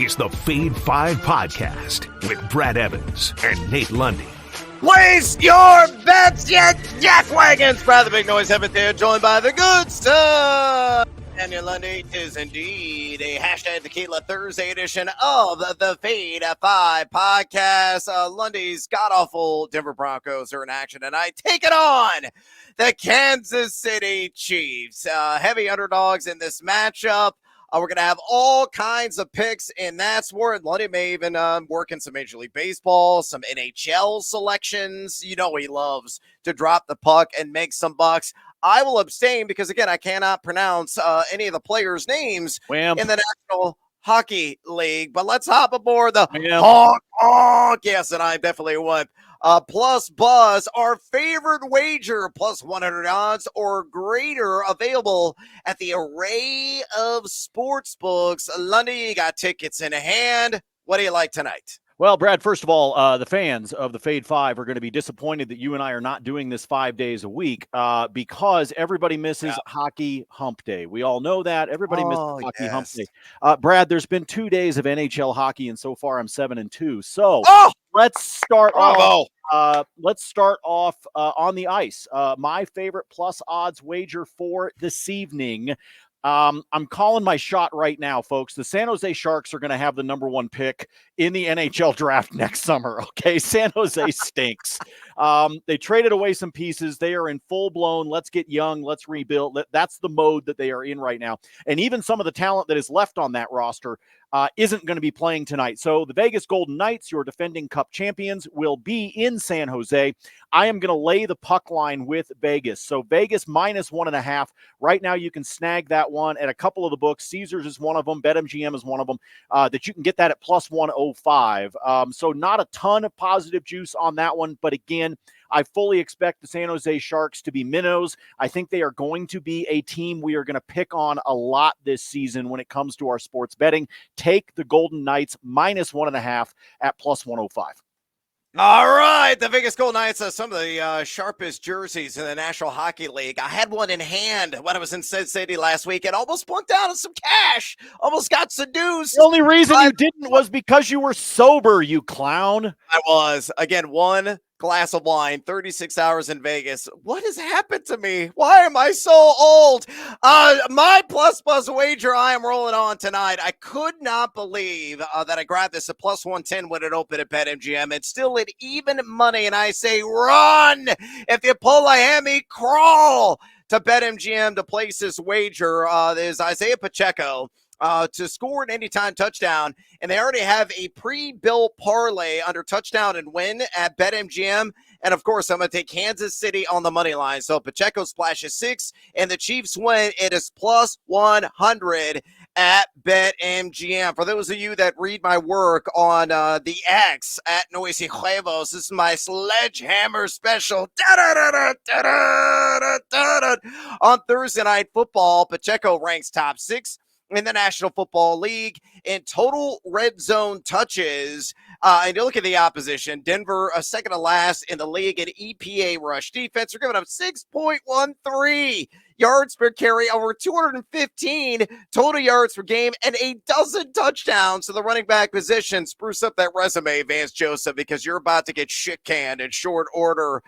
is the Fade 5 Podcast with Brad Evans and Nate Lundy. Place your bets, you jackwagons! Brad the Big Noise Heaven there, joined by the good stuff. Daniel Lundy is indeed a hashtag Tequila Thursday edition of the Fade 5 Podcast. Lundy's god-awful Denver Broncos are in action tonight, taking on the Kansas City Chiefs. Heavy underdogs in this matchup. We're going to have all kinds of picks, and that's where Lundy may even work in some Major League Baseball, some NHL selections. You know he loves to drop the puck and make some bucks. I will abstain because, again, I cannot pronounce any of the players' names in the National Hockey League. But let's hop aboard the honk. Yes, and I definitely would. Plus Buzz, our favorite wager, plus 100 odds or greater, available at the array of sports books. Lundy, you got tickets in hand. What do you like tonight? Well, Brad, first of all, the fans of the Fade 5 are going to be disappointed that you and I are not doing this 5 days a week because everybody misses Hockey Hump Day. We all know that. Everybody misses Hockey Hump Day. Brad, there's been 2 days of NHL hockey, and so far I'm 7-2. So let's start off. Let's start off on the ice. My favorite plus odds wager for this evening. I'm calling my shot right now, folks. The San Jose Sharks are going to have the number 1 pick in the NHL draft next summer. Okay. San Jose stinks. They traded away some pieces. They are in full blown. Let's get young. Let's rebuild. That's the mode that they are in right now. And even some of the talent that is left on that roster isn't going to be playing tonight. So the Vegas Golden Knights, your defending Cup champions, will be in San Jose. I am going to lay the puck line with Vegas. So Vegas minus 1.5. Right now you can snag that one at a couple of the books. Caesars is one of them. BetMGM is one of them that you can get that at plus 105. So not a ton of positive juice on that one. But again, I fully expect the San Jose Sharks to be minnows. I think they are going to be a team we are going to pick on a lot this season when it comes to our sports betting. Take the Golden Knights minus 1.5 at plus 105. All right, the Vegas Golden Knights are some of the sharpest jerseys in the National Hockey League. I had one in hand when I was in Sin City last week and almost plunked down on some cash. Almost got seduced. The only reason you didn't was because you were sober, you clown. I was. Again, one glass of wine, 36 hours in Vegas. What has happened to me? Why am I so old? My plus wager I am rolling on tonight. I could not believe that I grabbed this at plus 110 when it opened at BetMGM. It's still at even money, and I say run. If you pull a hammy, crawl to BetMGM to place this wager. There's Isaiah Pacheco to score an anytime touchdown, and they already have a pre-built parlay under touchdown and win at BetMGM. And of course, I'm going to take Kansas City on the money line. So Pacheco splashes 6, and the Chiefs win. It is plus 100 at BetMGM. For those of you that read my work on the X at Noisy Huevos, this is my sledgehammer special. On Thursday Night Football, Pacheco ranks top 6 in the National Football League in total red zone touches. And you look at the opposition, Denver, second to last in the league in EPA rush defense. They're giving up 6.13 yards per carry, over 215 total yards per game, and a dozen touchdowns to the running back position. Spruce up that resume, Vance Joseph, because you're about to get shit canned in short order.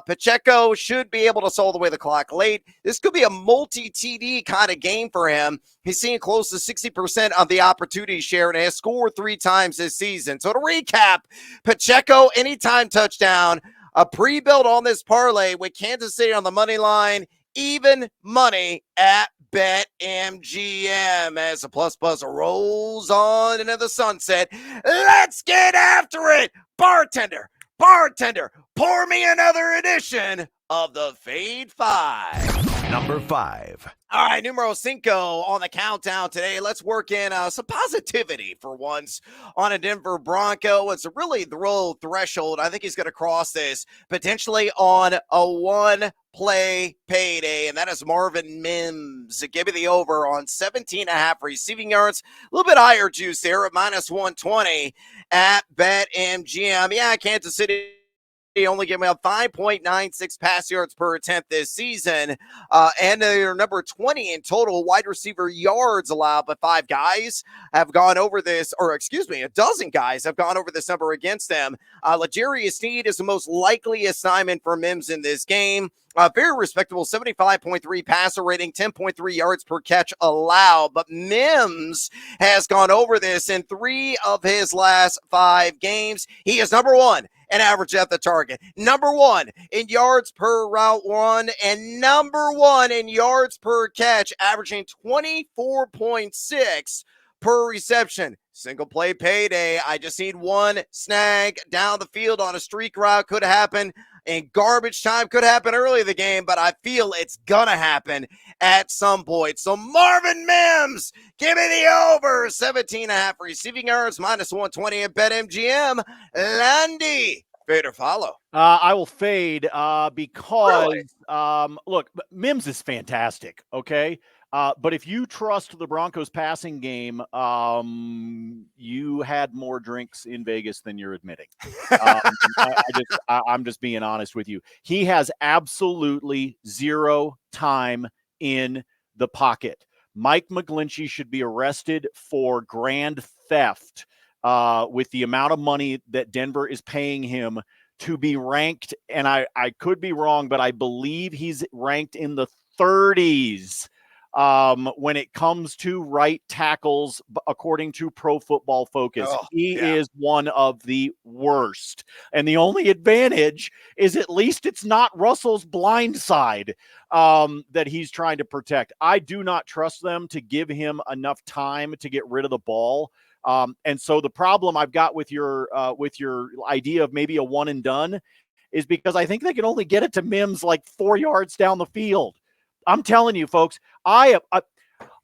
Pacheco should be able to soul away the clock late. This could be a multi-TD kind of game for him. He's seeing close to 60% of the opportunity share and has scored 3 times this season. So to recap, Pacheco, anytime touchdown, a pre-built on this parlay with Kansas City on the money line, even money at BetMGM as the plus buzz rolls on into the sunset. Let's get after it. Bartender, pour me another edition of the Fade 5. Number 5. All right, numero 5 on the countdown today. Let's work in some positivity for once on a Denver Bronco. It's really the low threshold. I think he's going to cross this potentially on a one-play payday, and that is Marvin Mims. Give me the over on 17.5 receiving yards. A little bit higher juice there at minus 120 at BetMGM. Yeah, Kansas City He only gave up 5.96 pass yards per attempt this season, and they're number 20 in total wide receiver yards allowed. But five guys have gone over this, or excuse me, a dozen guys have gone over this number against them. L'Jarius Sneed is the most likely assignment for Mims in this game. Very respectable 75.3 passer rating, 10.3 yards per catch allowed. But Mims has gone over this in 3 of his last 5 games. He is number 1 in average at the target, number 1 in yards per route run, and number 1 in yards per catch, averaging 24.6 per reception. Single play payday. I just need one snag down the field on a streak route. Could happen in garbage time. Could happen early in the game, but I feel it's gonna happen at some point. So Marvin Mims, give me the over. 17.5 receiving yards, minus 120 at BetMGM. Lundy, fade or follow? I will fade because, Really? look, Mims is fantastic, okay? But if you trust the Broncos passing game, you had more drinks in Vegas than you're admitting. I'm just being honest with you. He has absolutely zero time in the pocket. Mike McGlinchey should be arrested for grand theft with the amount of money that Denver is paying him to be ranked. And I could be wrong, but I believe he's ranked in the 30s when it comes to right tackles, according to Pro Football Focus. He is one of the worst. And the only advantage is at least it's not Russell's blind side that he's trying to protect. I do not trust them to give him enough time to get rid of the ball. And so the problem I've got with your idea of maybe a one and done is because I think they can only get it to Mims like 4 yards down the field. I'm telling you, folks, I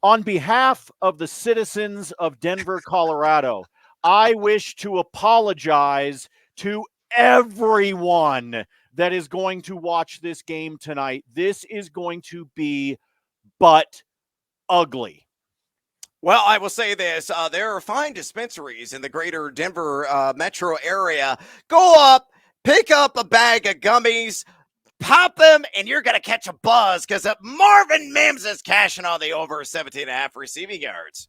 on behalf of the citizens of Denver, Colorado, I wish to apologize to everyone that is going to watch this game tonight. This is going to be but ugly. Well, I will say this. There are fine dispensaries in the greater Denver metro area. Go up, pick up a bag of gummies, pop them, and you're going to catch a buzz because Marvin Mims is cashing on the over 17.5 receiving yards.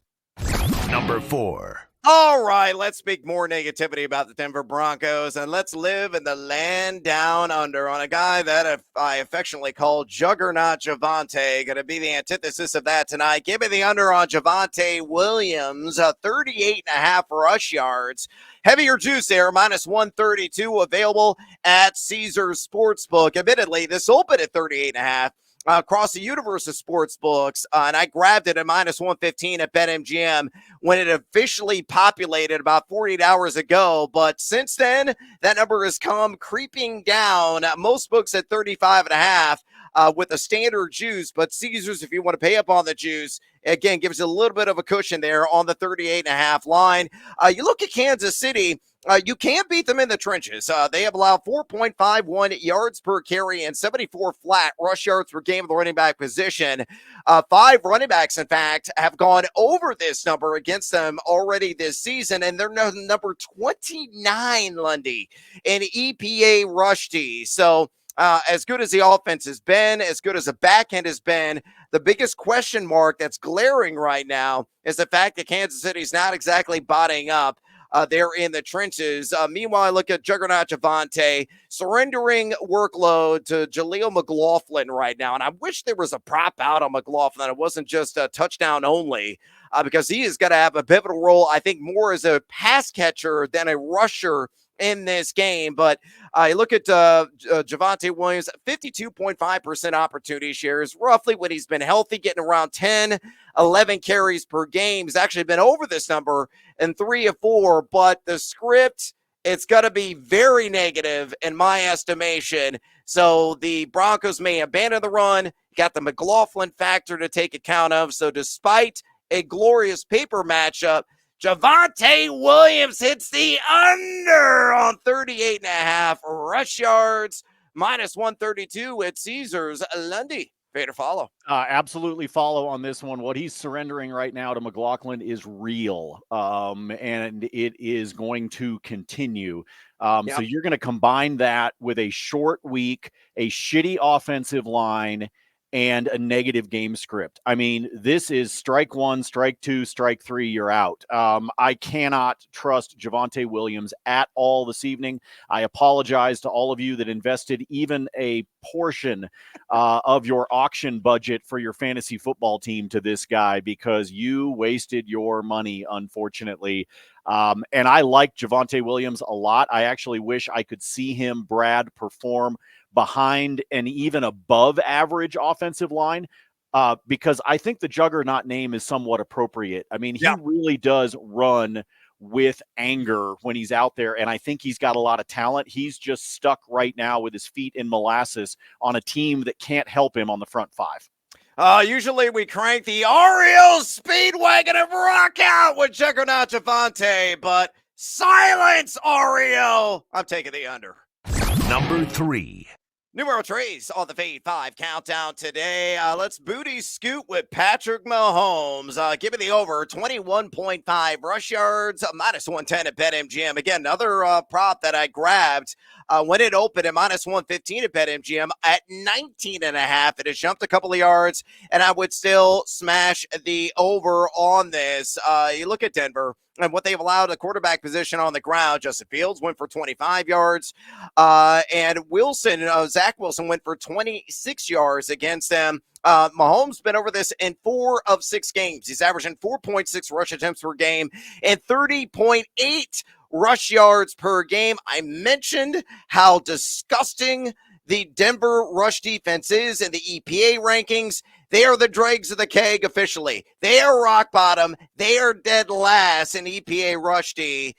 Number 4. All right, let's speak more negativity about the Denver Broncos, and let's live in the land down under on a guy that I affectionately call Juggernaut Javonte. Going to be the antithesis of that tonight. Give me the under on Javonte Williams, 38.5 rush yards. Heavier juice there, minus 132, available at Caesars Sportsbook. Admittedly, this opened at 38.5. Across the universe of sports books, and I grabbed it at minus 115 at BetMGM when it officially populated about 48 hours ago. But since then, that number has come creeping down. Most books at 35.5 with a standard juice, but Caesars, if you want to pay up on the juice, again, gives you a little bit of a cushion there on the 38.5 line. You look at Kansas City. You can't beat them in the trenches. They have allowed 4.51 yards per carry and 74 flat rush yards per game of the running back position. 5 running backs, in fact, have gone over this number against them already this season, and they're number 29, Lundy, in EPA rush D. So as good as the offense has been, as good as the back end has been, the biggest question mark that's glaring right now is the fact that Kansas City's not exactly botting up. They're in the trenches. Meanwhile, I look at Juggernaut Javonte surrendering workload to Jaleel McLaughlin right now. And I wish there was a prop out on McLaughlin. It wasn't just a touchdown only because he is going to have a pivotal role, I think, more as a pass catcher than a rusher in this game. But you look at Javonte Williams, 52.5% opportunity shares, roughly when he's been healthy, getting around 10, 11 carries per game. He's actually been over this number in 3 of 4, but the script, it's going to be very negative in my estimation. So the Broncos may abandon the run. Got the McLaughlin factor to take account of. So despite a glorious paper matchup, Javonte Williams hits the under on 38.5 rush yards, minus 132 at Caesars. Lundy, fade or follow? Absolutely follow on this one. What he's surrendering right now to McLaughlin is real, and it is going to continue. So you're going to combine that with a short week, a shitty offensive line, and a negative game script. I mean, this is strike one, strike two, strike three, you're out. I cannot trust Javonte Williams at all this evening. I apologize to all of you that invested even a portion of your auction budget for your fantasy football team to this guy, because you wasted your money, unfortunately. And I like Javonte Williams a lot. I actually wish I could see him, Brad, perform behind an even above average offensive line, because I think the Juggernaut name is somewhat appropriate. I mean, he really does run with anger when he's out there, and I think he's got a lot of talent. He's just stuck right now with his feet in molasses on a team that can't help him on the front five. Usually we crank the REO Speedwagon and rock out with Juggernaut Javonte, but silence, REO. I'm taking the under. Number 3. Numero 3's on the Fade 5 countdown today. Let's booty scoot with Patrick Mahomes. Give me the over 21.5 rush yards, minus 110 at BetMGM. Again, another prop that I grabbed when it opened at minus 115 at BetMGM at 19.5. It has jumped a couple of yards, and I would still smash the over on this. You look at Denver and what they've allowed a quarterback position on the ground. Justin Fields went for 25 yards, and Zach Wilson went for 26 yards against them. Mahomes been over this in 4 of 6 games. He's averaging 4.6 rush attempts per game and 30.8 rush yards per game. I mentioned how disgusting the Denver rush defense is in the EPA rankings. They are the dregs of the keg officially. They are rock bottom. They are dead last in EPA rush D.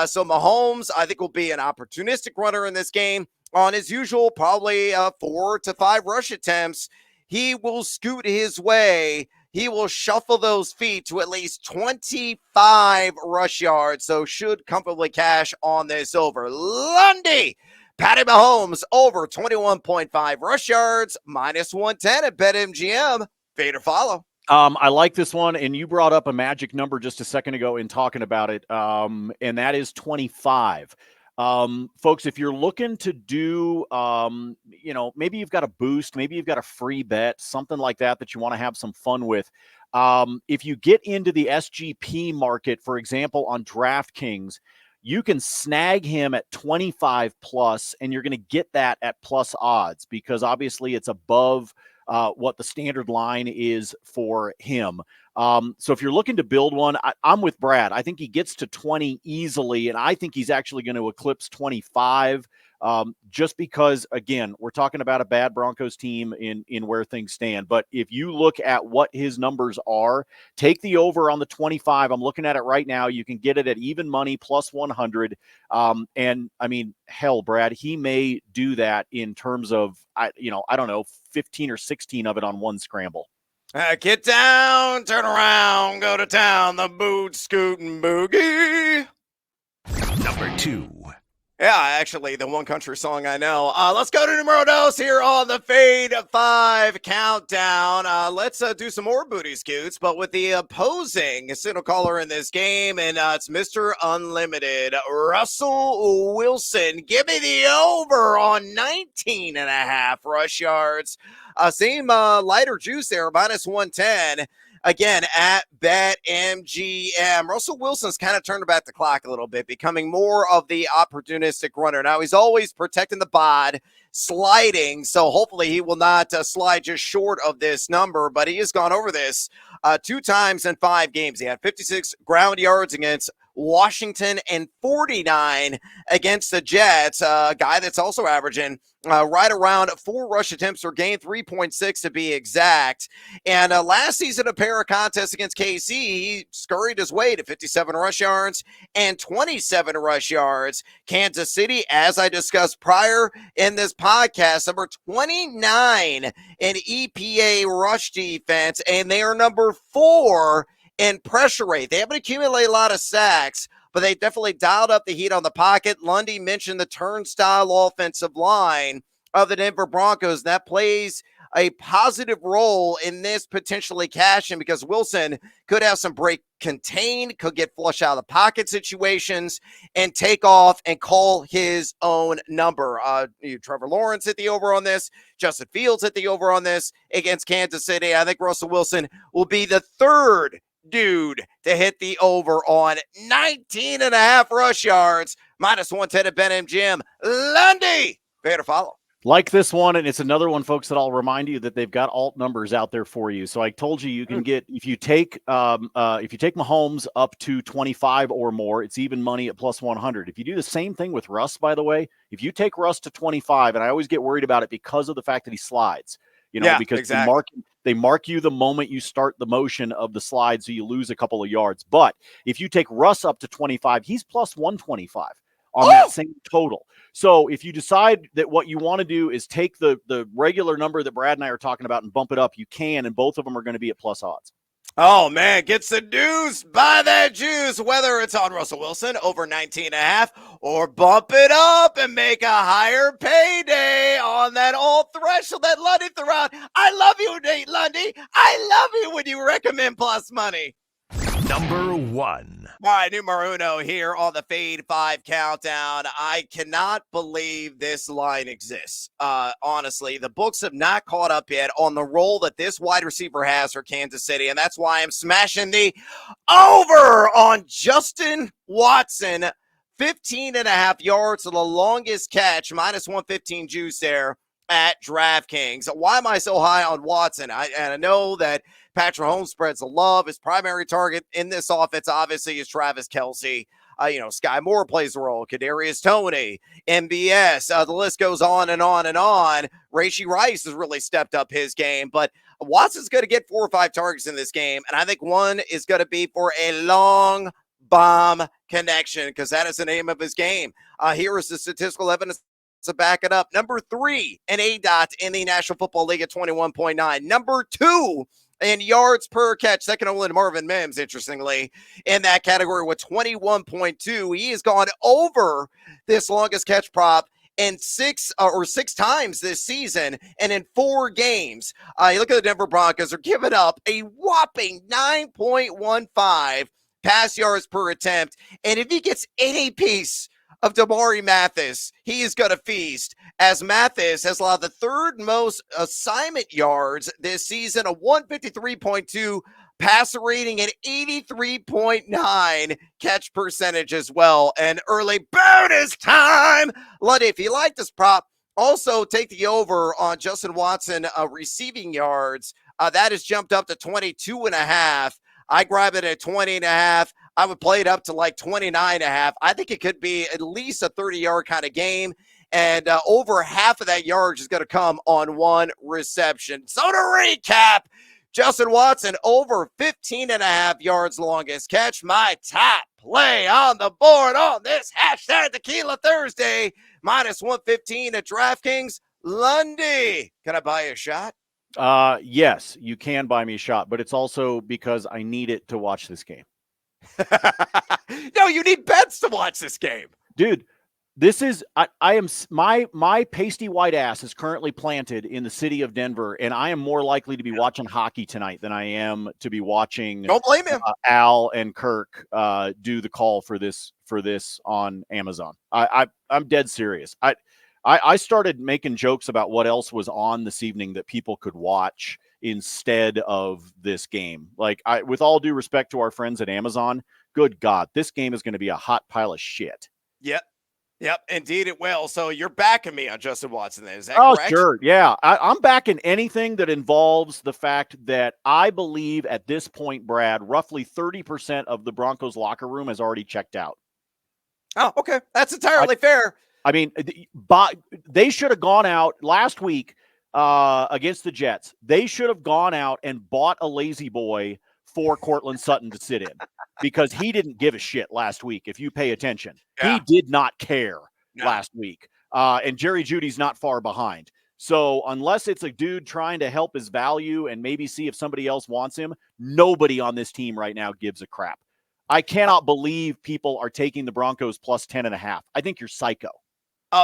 So Mahomes, I think, will be an opportunistic runner in this game. On his usual, probably 4 to 5 rush attempts, he will scoot his way. He will shuffle those feet to at least 25 rush yards, so should comfortably cash on this over. Lundy, Patty Mahomes, over 21.5 rush yards, minus 110 at BetMGM. Fade or follow. I like this one, and you brought up a magic number just a second ago in talking about it, and that is 25. Folks, if you're looking to do, maybe you've got a boost, maybe you've got a free bet, something like that you want to have some fun with. If you get into the SGP market, for example, on DraftKings, you can snag him at 25 plus, and you're going to get that at plus odds, because obviously it's above what the standard line is for him. So if you're looking to build one, I'm with Brad. I think he gets to 20 easily, and I think he's actually going to eclipse 25, just because, again, we're talking about a bad Broncos team in where things stand. But if you look at what his numbers are, take the over on the 25. I'm looking at it right now. You can get it at even money, plus 100. And I mean, hell, Brad, he may do that in terms of, I don't know, 15 or 16 of it on one scramble. Get down, turn around, go to town, the boot scootin' boogie. Number 2. Yeah, actually, the one country song I know. Let's go to numero dos here on the Fade 5 countdown. Let's do some more booty scoots, but with the opposing signal caller in this game, and it's Mr. Unlimited, Russell Wilson. Give me the over on 19.5 rush yards. Same lighter juice there, minus 110. Again, at BetMGM. Russell Wilson's kind of turned back the clock a little bit, becoming more of the opportunistic runner. Now, he's always protecting the bod, sliding, so hopefully he will not slide just short of this number, but he has gone over this 2 times in 5 games. He had 56 ground yards against Washington and 49 against the Jets, a guy that's also averaging right around 4 rush attempts per game, 3.6 to be exact. And last season, a pair of contests against KC, he scurried his way to 57 rush yards and 27 rush yards. Kansas City, as I discussed prior in this podcast, number 29 in EPA rush defense, and they are number 4 in pressure rate. They haven't accumulated a lot of sacks, but they definitely dialed up the heat on the pocket. Lundy mentioned the turnstile offensive line of the Denver Broncos. That plays a positive role in this potentially cashing because Wilson could have some break contained, could get flush out of the pocket situations and take off and call his own number. Trevor Lawrence hit the over on this. Justin Fields hit the over on this against Kansas City. I think Russell Wilson will be the third dude to hit the over on 19.5 rush yards, -110 at BetMGM. Lundy, fair to follow. Like this one, and it's another one, folks, that I'll remind you that they've got alt numbers out there for you. So I told you can get, if you take Mahomes up to 25 or more, it's even money at +100. If you do the same thing with Russ, by the way, if you take Russ to 25, and I always get worried about it because of the fact that he slides, because exactly. They mark you the moment you start the motion of the slide, so you lose a couple of yards. But if you take Russ up to 25, he's +125 on that same total. So if you decide that what you want to do is take the regular number that Brad and I are talking about and bump it up, you can, and both of them are going to be at plus odds. Oh, man, get seduced by that juice, whether it's on Russell Wilson over 19.5 or bump it up and make a higher payday on that old threshold that Lundy threw out. I love you, Nate Lundy. I love you when you recommend plus money. Number 1. All right, numero uno here on the Fade 5 countdown. I cannot believe this line exists. Honestly, the books have not caught up yet on the role that this wide receiver has for Kansas City, and that's why I'm smashing the over on Justin Watson. 15.5 yards to the longest catch, -115 juice there at DraftKings. Why am I so high on Watson? I know that Patrick Mahomes spreads the love. His primary target in this offense, obviously, is Travis Kelce. Sky Moore plays a role. Kadarius Toney, MBS. The list goes on and on and on. Rashee Rice has really stepped up his game, but Watson's going to get 4 or 5 targets in this game, and I think one is going to be for a long bomb connection because that is the name of his game. Here is the statistical evidence to back it up. Number 3 in ADOT in the National Football League at 21.9. Number 2 in yards per catch, second only to Marvin Mims, interestingly, in that category with 21.2. He has gone over this longest catch prop in six times this season and in 4 games. You look at the Denver Broncos, they're giving up a whopping 9.15 pass yards per attempt. And if he gets any piece of Damari Mathis, he is going to feast, as Mathis has allowed the 3rd most assignment yards this season, a 153.2 passer rating and 83.9 catch percentage as well. And early bonus time. Lundy, if you like this prop, also take the over on Justin Watson receiving yards. That has jumped up to 22.5. I grab it at 20.5. I would play it up to like 29.5. I think it could be at least a 30-yard kind of game. And over half of that yardage is going to come on one reception. So to recap, Justin Watson over 15.5 yards longest catch. My top play on the board on this hashtag Tequila Thursday. -115 at DraftKings. Lundy, can I buy you a shot? Yes, you can buy me a shot, but it's also because I need it to watch this game. No, you need bets to watch this game. Dude, this is my pasty white ass is currently planted in the city of Denver, and I am more likely to be watching hockey tonight than I am to be watching. Don't blame him. Al and Kirk do the call for this on Amazon. I'm dead serious. I started making jokes about what else was on this evening that people could watch instead of this game. Like, with all due respect to our friends at Amazon, good God, this game is going to be a hot pile of shit. Yep, indeed it will. So you're backing me on Justin Watson then, is that correct? Oh, sure, yeah. I'm backing anything that involves the fact that I believe at this point, Brad, roughly 30% of the Broncos locker room has already checked out. Oh, okay. That's entirely fair. I mean, they should have gone out last week against the Jets. They should have gone out and bought a lazy boy for Cortland Sutton to sit in because he didn't give a shit last week. If you pay attention, He did not care last week. And Jerry Jeudy's not far behind. So unless it's a dude trying to help his value and maybe see if somebody else wants him, nobody on this team right now gives a crap. I cannot believe people are taking the Broncos plus 10.5. I think you're psycho.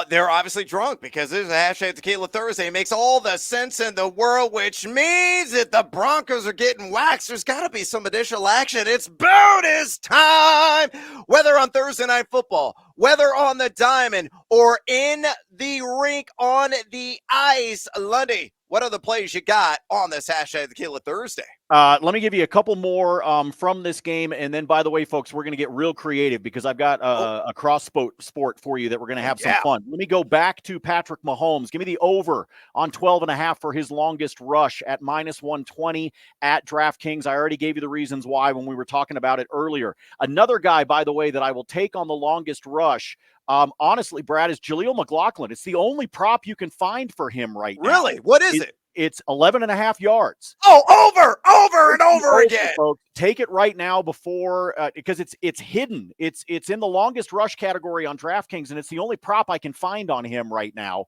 They're obviously drunk because there's a hashtag Tequila Thursday. It makes all the sense in the world, which means that the Broncos are getting waxed. There's got to be some additional action. It's bonus time. Whether on Thursday Night Football, whether on the diamond, or in the rink on the ice. Lundy, what other plays you got on this hashtag Tequila Thursday? Let me give you a couple more from this game. And then, by the way, folks, we're going to get real creative because I've got a cross sport for you that we're going to have some fun. Let me go back to Patrick Mahomes. Give me the over on 12.5 for his longest rush at -120 at DraftKings. I already gave you the reasons why when we were talking about it earlier. Another guy, by the way, that I will take on the longest rush, honestly, Brad, is Jaleel McLaughlin. It's the only prop you can find for him right now. Really? What is it? It's 11.5 yards. Oh, over and over again. Folks. Take it right now before because it's hidden. It's in the longest rush category on DraftKings, and it's the only prop I can find on him right now.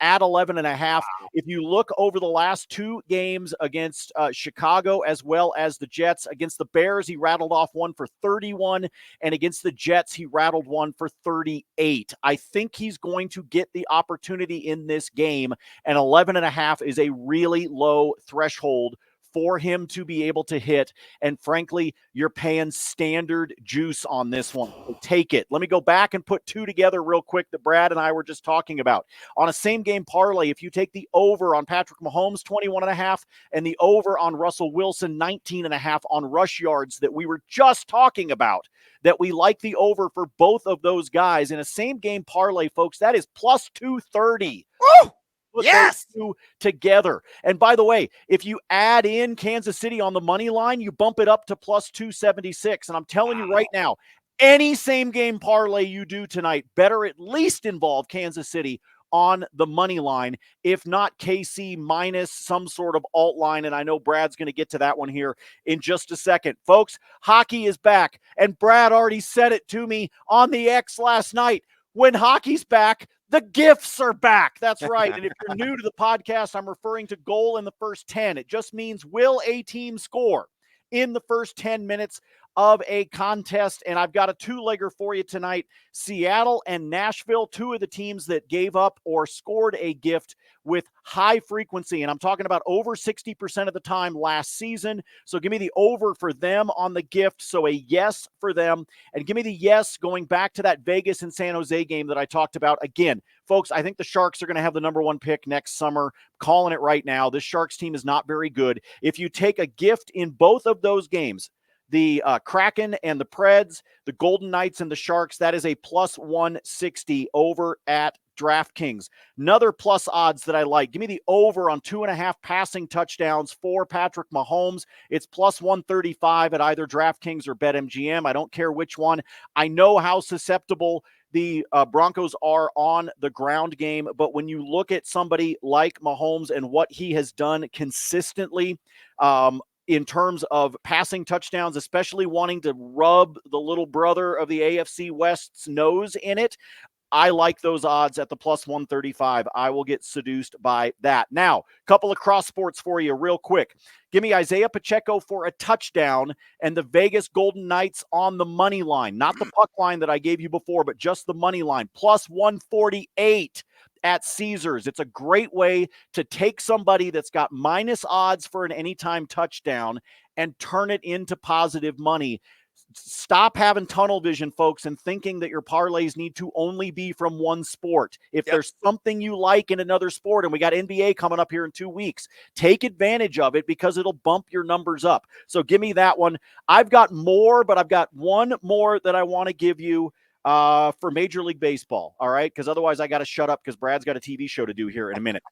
At 11.5. Wow. If you look over the last two games against Chicago as well as the Jets, against the Bears, he rattled off one for 31, and against the Jets, he rattled one for 38. I think he's going to get the opportunity in this game, and 11.5 is a really low threshold for him to be able to hit. And frankly, you're paying standard juice on this one. So take it. Let me go back and put two together real quick that Brad and I were just talking about. On a same game parlay, if you take the over on Patrick Mahomes, 21.5, and the over on Russell Wilson, 19.5 on rush yards that we were just talking about, that we like the over for both of those guys in a same game parlay, folks, that is plus 230. Woo! Yes, together. And by the way, if you add in Kansas City on the money line, you bump it up to plus 276. And I'm telling you right now, any same game parlay you do tonight better at least involve Kansas City on the money line, if not KC minus some sort of alt line. And I know Brad's going to get to that one here in just a second. Folks, hockey is back. And Brad already said it to me on the X last night. When hockey's back, the gifts are back. That's right. And if you're new to the podcast, I'm referring to goal in the first 10. It just means, will a team score in the first 10 minutes of a contest? And I've got a two-legger for you tonight. Seattle and Nashville, two of the teams that gave up or scored a gift with high frequency. And I'm talking about over 60% of the time last season. So give me the over for them on the gift. So a yes for them. And give me the yes going back to that Vegas and San Jose game that I talked about. Again, folks, I think the Sharks are going to have the number one pick next summer. Calling it right now. This Sharks team is not very good. If you take a gift in both of those games, the Kraken and the Preds, the Golden Knights and the Sharks, that is a plus 160 over at DraftKings. Another plus odds that I like. Give me the over on 2.5 passing touchdowns for Patrick Mahomes. It's plus 135 at either DraftKings or BetMGM. I don't care which one. I know how susceptible the Broncos are on the ground game, but when you look at somebody like Mahomes and what he has done consistently, in terms of passing touchdowns, especially wanting to rub the little brother of the AFC West's nose in it, I like those odds at the plus 135. I will get seduced by that. Now, a couple of cross sports for you real quick. Give me Isaiah Pacheco for a touchdown and the Vegas Golden Knights on the money line. Not the puck line that I gave you before, but just the money line. Plus 148 at Caesars. It's a great way to take somebody that's got minus odds for an anytime touchdown and turn it into positive money. Stop having tunnel vision, folks, and thinking that your parlays need to only be from one sport. If there's something you like in another sport, and we got NBA coming up here in 2 weeks, take advantage of it because it'll bump your numbers up. So give me that one. I've got more, but I've got one more that I want to give you for Major League Baseball. All right. Because otherwise I got to shut up because Brad's got a TV show to do here in a minute.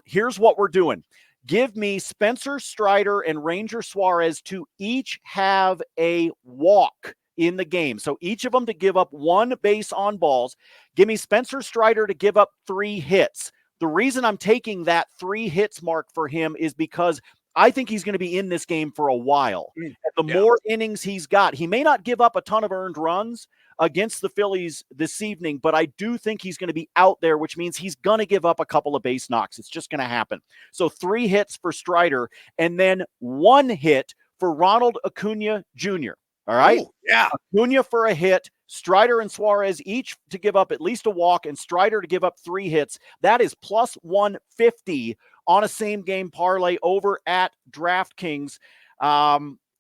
Here's what we're doing. Give me Spencer Strider and Ranger Suarez to each have a walk in the game. So each of them to give up one base on balls. Give me Spencer Strider to give up 3 hits. The reason I'm taking that 3 hits mark for him is because I think he's going to be in this game for a while. And the more innings he's got, he may not give up a ton of earned runs against the Phillies this evening, but I do think he's going to be out there, which means he's going to give up a couple of base knocks. It's just going to happen. So 3 hits for Strider and then 1 hit for Ronald Acuna Jr. All right. Ooh, yeah. Acuna for a hit, Strider and Suarez each to give up at least a walk, and Strider to give up 3 hits. That is plus 150 on a same-game parlay over at DraftKings.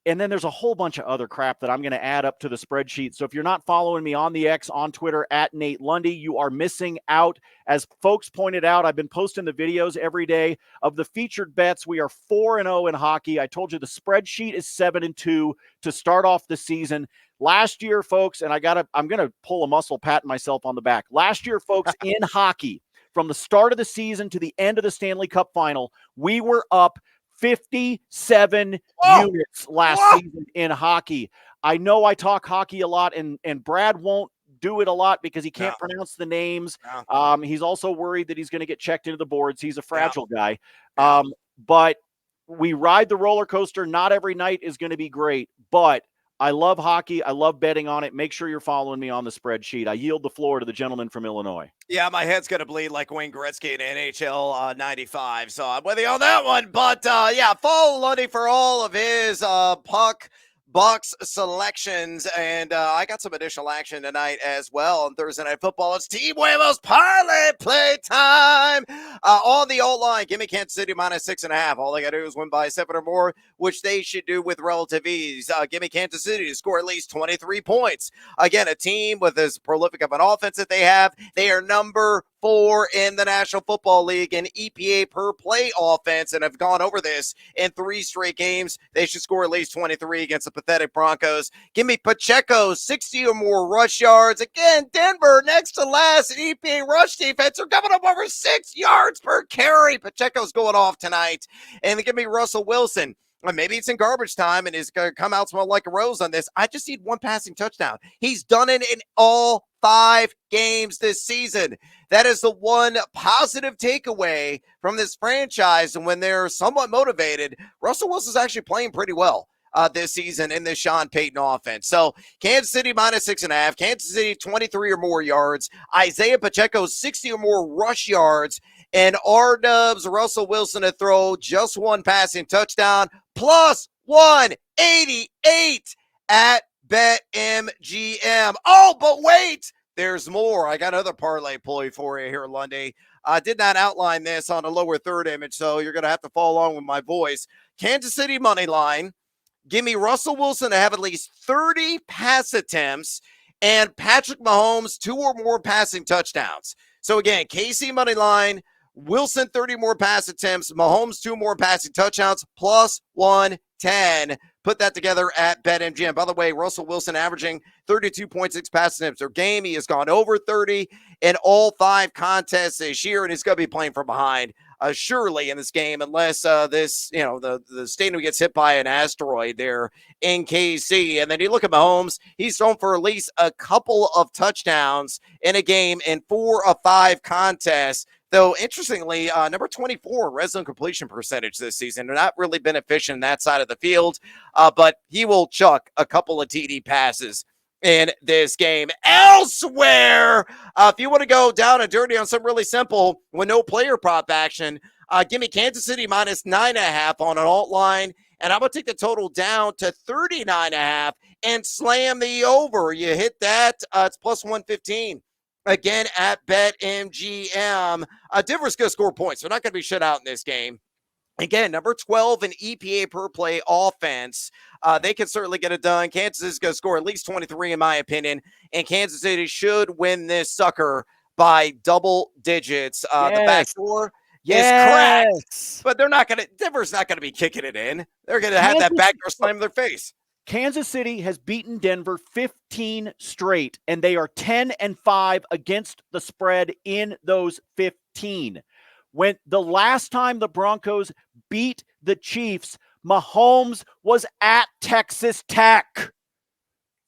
And then there's a whole bunch of other crap that I'm going to add up to the spreadsheet. So if you're not following me on the X, on Twitter, at Nate Lundy, you are missing out. As folks pointed out, I've been posting the videos every day of the featured bets. We are 4-0 in hockey. I told you the spreadsheet is 7-2 to start off the season. Last year, folks, and I'm going to pull a muscle, patting myself on the back. Last year, folks, in hockey, from the start of the season to the end of the Stanley Cup final, we were up 57 units last season in hockey. I know I talk hockey a lot, and Brad won't do it a lot because he can't pronounce the names. He's also worried that he's going to get checked into the boards. He's a fragile guy. But we ride the roller coaster. Not every night is going to be great, but I love hockey. I love betting on it. Make sure you're following me on the spreadsheet. I yield the floor to the gentleman from Illinois. Yeah, my head's going to bleed like Wayne Gretzky in NHL 95. So I'm with you on that one. But yeah, follow Lundy for all of his puck Bucks selections, and I got some additional action tonight as well on Thursday Night Football. It's Team Huevos Parlay play time on the old line. Give me Kansas City minus 6.5. All they got to do is win by 7 or more, which they should do with relative ease. Give me Kansas City to score at least 23 points. Again, a team with as prolific of an offense that they have. They are number 4 in the National Football League in EPA per play offense, and have gone over this in 3 straight games. They should score at least 23 against the pathetic Broncos. Give me Pacheco, 60 or more rush yards. Again, Denver next to last in EPA rush defense. They're coming up over 6 yards per carry. Pacheco's going off tonight. And then give me Russell Wilson. Maybe it's in garbage time and he's going to come out smell like a rose on this. I just need 1 passing touchdown. He's done it in all 5 games this season. That is the one positive takeaway from this franchise. And when they're somewhat motivated, Russell Wilson's actually playing pretty well this season in this Sean Payton offense. So Kansas City minus 6.5, Kansas City 23 or more yards, Isaiah Pacheco 60 or more rush yards, and R-Dubs Russell Wilson to throw just 1 passing touchdown, plus 188 at BetMGM. Oh, but wait, there's more. I got another parlay ploy for you here, Lundy. I did not outline this on the lower third image, so you're going to have to follow along with my voice. Kansas City money line. Give me Russell Wilson to have at least 30 pass attempts and Patrick Mahomes 2 or more passing touchdowns. So again, KC money line, Wilson 30 more pass attempts, Mahomes 2 more passing touchdowns, plus 110. Put that together at BetMGM. By the way, Russell Wilson averaging 32.6 pass attempts per game. He has gone over 30 in all 5 contests this year, and he's going to be playing from behind surely in this game, unless the stadium gets hit by an asteroid there in KC. And then you look at Mahomes, he's thrown for at least a couple of touchdowns in a game in 4 of 5 contests. Though, interestingly, number 24 red zone completion percentage this season. They're not really been efficient in that side of the field, but he will chuck a couple of TD passes in this game. Elsewhere, if you want to go down and dirty on something really simple with no player prop action, give me Kansas City minus 9.5 on an alt line, and I'm going to take the total down to 39.5 and slam the over. You hit that, it's plus 115. Again, at BetMGM, Denver's going to score points. They're not going to be shut out in this game. Again, number 12 in EPA per play offense. They can certainly get it done. Kansas is going to score at least 23, in my opinion, and Kansas City should win this sucker by double digits. The back door is cracked, but Denver's not going to be kicking it in. They're going to have that back door slam in their face. Kansas City has beaten Denver 15 straight, and they are 10-5 against the spread in those 15. When the last time the Broncos beat the Chiefs, Mahomes was at Texas Tech.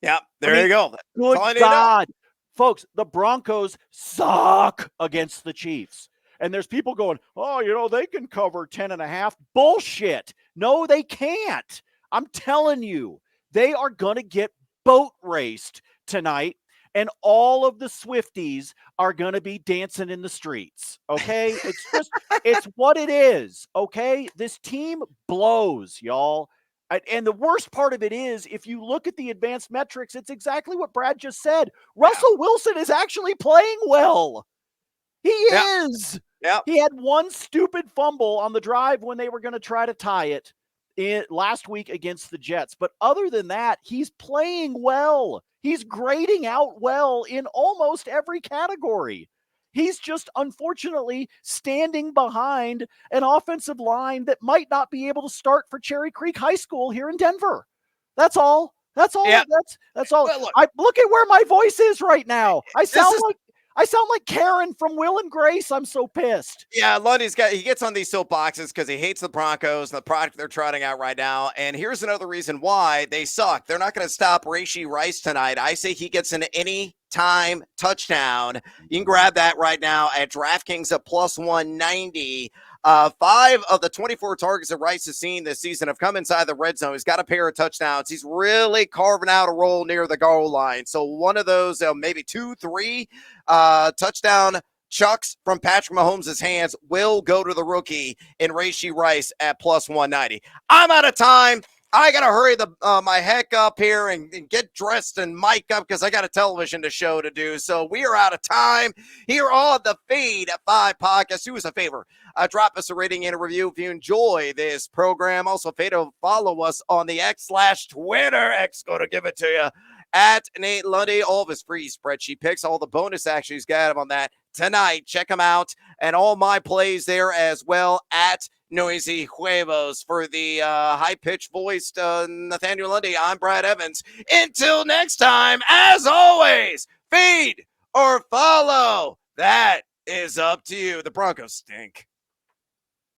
Yeah, you go. Good God. Folks, the Broncos suck against the Chiefs. And there's people going, they can cover 10.5. Bullshit. No, they can't. I'm telling you, they are going to get boat raced tonight, and all of the Swifties are going to be dancing in the streets, okay? It's what it is, okay? This team blows, y'all. And the worst part of it is, if you look at the advanced metrics, it's exactly what Brad just said. Russell Wilson is actually playing well. He is. Yeah. He had one stupid fumble on the drive when they were going to try to tie it last week against the Jets. But other than that, he's playing well. He's grading out well in almost every category. He's just unfortunately standing behind an offensive line that might not be able to start for Cherry Creek High School here in Denver. That's all. That's all. Yeah. That's all. But look, look at where my voice is right now. I sound like Karen from Will and Grace. I'm so pissed. Yeah, Lundy's he gets on these soapboxes because he hates the Broncos and the product they're trotting out right now. And here's another reason why they suck. They're not going to stop Rashee Rice tonight. I say he gets an anytime touchdown. You can grab that right now at DraftKings at plus 190. 5 of the 24 targets that Rice has seen this season have come inside the red zone. He's got a pair of touchdowns. He's really carving out a role near the goal line. So one of those, maybe 2, 3 touchdown chucks from Patrick Mahomes' hands will go to the rookie in Rashee Rice at plus 190. I'm out of time. I got to hurry my heck up here and get dressed and mic up because I got a television show to do. So we are out of time here on the Fade 5 podcast. Do us a favor. Drop us a rating and a review if you enjoy this program. Also, follow us on the X/Twitter. X going to give it to you at Nate Lundy. All of his free spreadsheet picks, all the bonus action he's got him on that tonight. Check them out. And all my plays there as well at Noisy Huevos. For the high-pitched voiced Nathaniel Lundy, I'm Brad Evans. Until next time, as always, feed or follow. That is up to you. The Broncos stink.